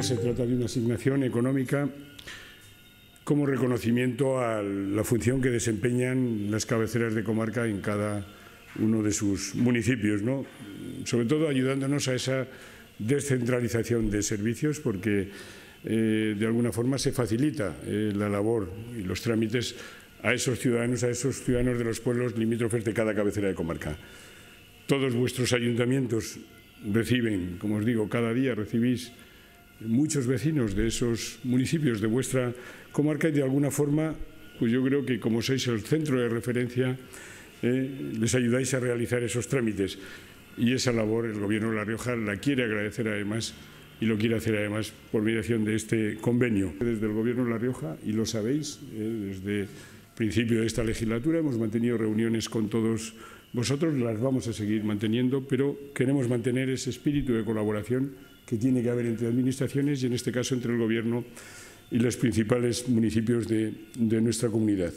Se trata de una asignación económica como reconocimiento a la función que desempeñan las cabeceras de comarca en cada uno de sus municipios, ¿no? Sobre todo ayudándonos a esa descentralización de servicios, porque de alguna forma se facilita la labor y los trámites a esos ciudadanos de los pueblos limítrofes de cada cabecera de comarca. Todos vuestros ayuntamientos reciben, como os digo, cada día recibís muchos vecinos de esos municipios de vuestra comarca y de alguna forma, pues yo creo que como sois el centro de referencia, les ayudáis a realizar esos trámites. Y esa labor el Gobierno de La Rioja la quiere agradecer además y lo quiere hacer además por mediación de este convenio. Desde el Gobierno de La Rioja, y lo sabéis, desde el principio de esta legislatura hemos mantenido reuniones con todos vosotros, las vamos a seguir manteniendo, pero queremos mantener ese espíritu de colaboración que tiene que haber entre administraciones y en este caso entre el Gobierno y los principales municipios de nuestra comunidad.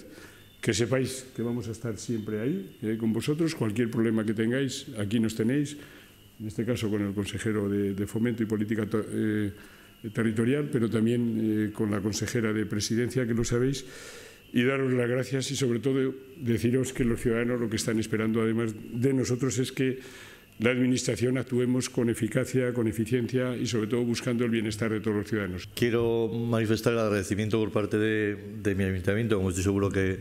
Que sepáis que vamos a estar siempre ahí con vosotros, cualquier problema que tengáis, aquí nos tenéis, en este caso con el consejero de Fomento y Política Territorial, pero también con la consejera de Presidencia, que lo sabéis, y daros las gracias y sobre todo deciros que los ciudadanos lo que están esperando además de nosotros es que la Administración actuemos con eficacia, con eficiencia y sobre todo buscando el bienestar de todos los ciudadanos. Quiero manifestar el agradecimiento por parte de mi ayuntamiento, como estoy seguro que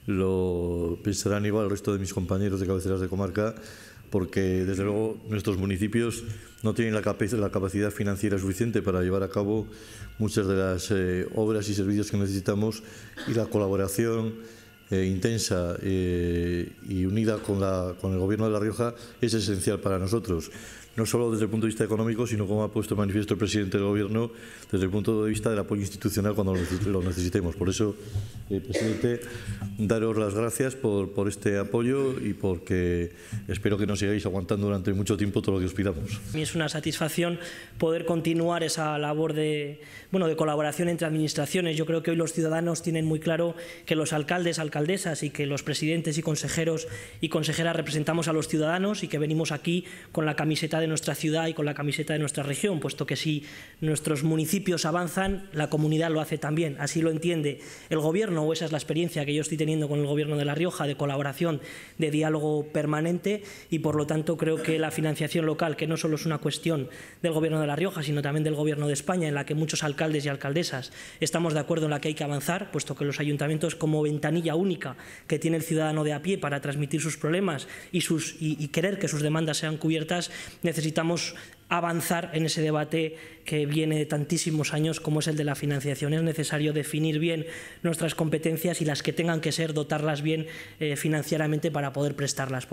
lo pensarán igual el resto de mis compañeros de cabeceras de comarca, porque desde luego nuestros municipios no tienen la capacidad financiera suficiente para llevar a cabo muchas de las obras y servicios que necesitamos, y la colaboración intensa y unida con el Gobierno de La Rioja es esencial para nosotros, no solo desde el punto de vista económico, sino, como ha puesto en manifiesto el presidente del Gobierno, desde el punto de vista del apoyo institucional cuando lo necesitemos. Por eso, presidente, daros las gracias por este apoyo y porque espero que nos sigáis aguantando durante mucho tiempo todo lo que os pidamos. A mí es una satisfacción poder continuar esa labor de colaboración entre administraciones. Yo creo que hoy los ciudadanos tienen muy claro que los alcaldes, alcaldesas y que los presidentes y consejeros y consejeras representamos a los ciudadanos y que venimos aquí con la camiseta de nuestra ciudad y con la camiseta de nuestra región, puesto que si nuestros municipios avanzan, la comunidad lo hace también. Así lo entiende el Gobierno, o esa es la experiencia que yo estoy teniendo con el Gobierno de La Rioja, de colaboración, de diálogo permanente, y por lo tanto creo que la financiación local, que no solo es una cuestión del Gobierno de La Rioja, sino también del Gobierno de España, en la que muchos alcaldes y alcaldesas estamos de acuerdo en la que hay que avanzar, puesto que los ayuntamientos, como ventanilla única que tiene el ciudadano de a pie para transmitir sus problemas y querer que sus demandas sean cubiertas, necesitamos avanzar en ese debate que viene de tantísimos años como es el de la financiación. Es necesario definir bien nuestras competencias y las que tengan que ser, dotarlas bien financieramente para poder prestarlas.